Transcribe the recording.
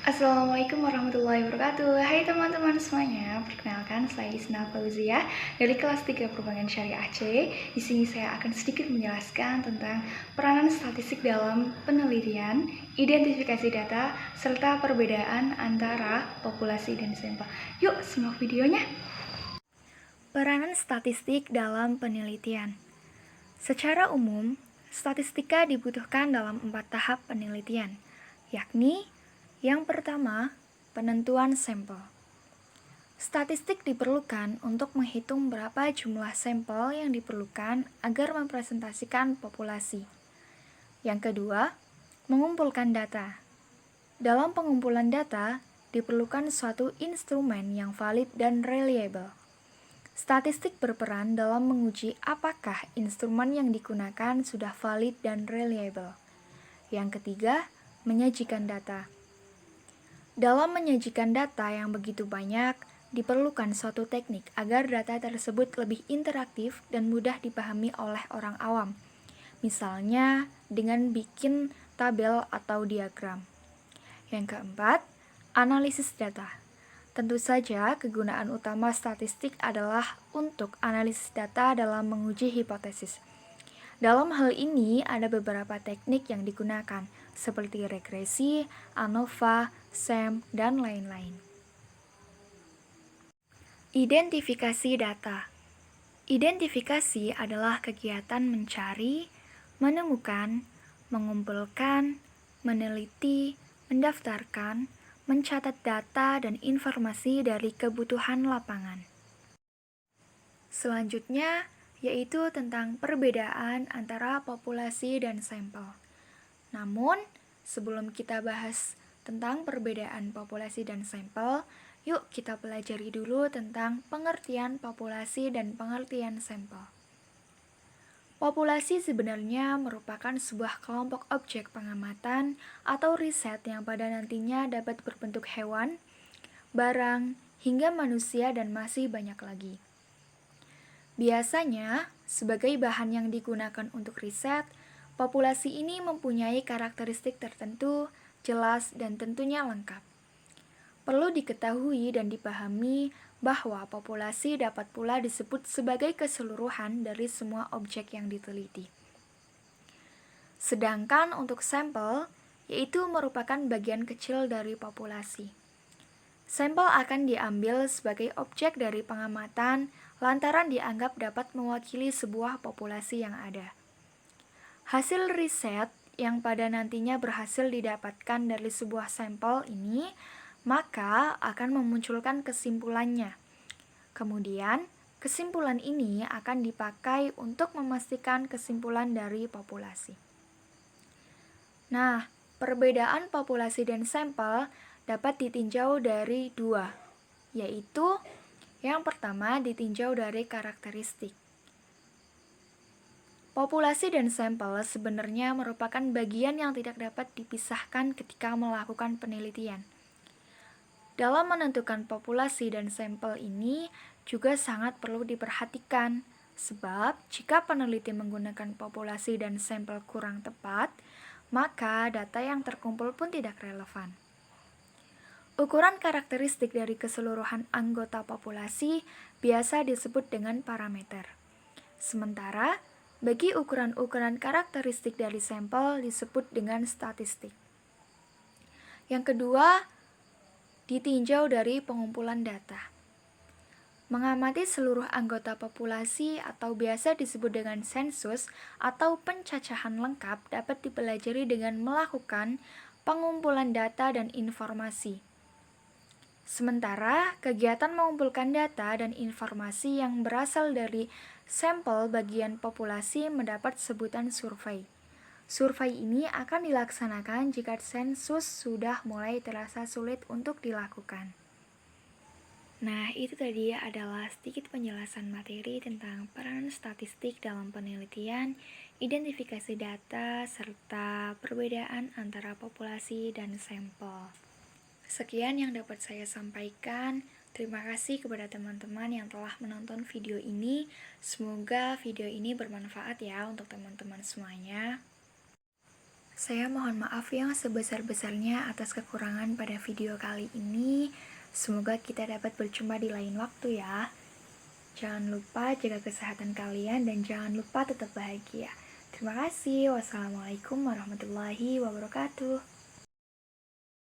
Assalamualaikum warahmatullahi wabarakatuh. Hai teman-teman semuanya, perkenalkan saya Isna Fauzia dari kelas 3 Perbankan Syariah C. Di sini saya akan sedikit menjelaskan tentang peranan statistik dalam penelitian, identifikasi data, serta perbedaan antara populasi dan sampel. Yuk, simak videonya. Peranan statistik dalam penelitian. Secara umum, statistika dibutuhkan dalam 4 tahap penelitian, yakni yang pertama, penentuan sampel. Statistik diperlukan untuk menghitung berapa jumlah sampel yang diperlukan agar merepresentasikan populasi. Yang kedua, mengumpulkan data. Dalam pengumpulan data, diperlukan suatu instrumen yang valid dan reliable. Statistik berperan dalam menguji apakah instrumen yang digunakan sudah valid dan reliable. Yang ketiga, menyajikan data. Dalam menyajikan data yang begitu banyak, diperlukan suatu teknik agar data tersebut lebih interaktif dan mudah dipahami oleh orang awam. Misalnya, dengan bikin tabel atau diagram. Yang keempat, analisis data. Tentu saja, kegunaan utama statistik adalah untuk analisis data dalam menguji hipotesis. Dalam hal ini, ada beberapa teknik yang digunakan, seperti regresi, ANOVA, SEM, dan lain-lain. Identifikasi data. Identifikasi adalah kegiatan mencari, menemukan, mengumpulkan, meneliti, mendaftarkan, mencatat data dan informasi dari kebutuhan lapangan. Selanjutnya, yaitu tentang perbedaan antara populasi dan sampel. Namun, sebelum kita bahas tentang perbedaan populasi dan sampel, yuk kita pelajari dulu tentang pengertian populasi dan pengertian sampel. Populasi sebenarnya merupakan sebuah kelompok objek pengamatan atau riset yang pada nantinya dapat berbentuk hewan, barang, hingga manusia dan masih banyak lagi. Biasanya, sebagai bahan yang digunakan untuk riset, populasi ini mempunyai karakteristik tertentu, jelas, dan tentunya lengkap. Perlu diketahui dan dipahami bahwa populasi dapat pula disebut sebagai keseluruhan dari semua objek yang diteliti. Sedangkan untuk sampel, yaitu merupakan bagian kecil dari populasi. Sampel akan diambil sebagai objek dari pengamatan lantaran dianggap dapat mewakili sebuah populasi yang ada. Hasil riset yang pada nantinya berhasil didapatkan dari sebuah sampel ini, maka akan memunculkan kesimpulannya. Kemudian, kesimpulan ini akan dipakai untuk memastikan kesimpulan dari populasi. Nah, perbedaan populasi dan sampel dapat ditinjau dari dua, yaitu yang pertama ditinjau dari karakteristik. Populasi dan sampel sebenarnya merupakan bagian yang tidak dapat dipisahkan ketika melakukan penelitian. Dalam menentukan populasi dan sampel ini juga sangat perlu diperhatikan, sebab jika peneliti menggunakan populasi dan sampel kurang tepat, maka data yang terkumpul pun tidak relevan. Ukuran karakteristik dari keseluruhan anggota populasi biasa disebut dengan parameter. Sementara, bagi ukuran-ukuran karakteristik dari sampel disebut dengan statistik. Yang kedua, ditinjau dari pengumpulan data. Mengamati seluruh anggota populasi atau biasa disebut dengan sensus atau pencacahan lengkap dapat dipelajari dengan melakukan pengumpulan data dan informasi. Sementara, kegiatan mengumpulkan data dan informasi yang berasal dari sampel bagian populasi mendapat sebutan survei. Survei ini akan dilaksanakan jika sensus sudah mulai terasa sulit untuk dilakukan. Nah, itu tadi adalah sedikit penjelasan materi tentang peran statistik dalam penelitian, identifikasi data, serta perbedaan antara populasi dan sampel. Sekian yang dapat saya sampaikan. Terima kasih kepada teman-teman yang telah menonton video ini. Semoga video ini bermanfaat ya untuk teman-teman semuanya. Saya mohon maaf yang sebesar-besarnya atas kekurangan pada video kali ini. Semoga kita dapat berjumpa di lain waktu ya. Jangan lupa jaga kesehatan kalian dan jangan lupa tetap bahagia. Terima kasih. Wassalamualaikum warahmatullahi wabarakatuh.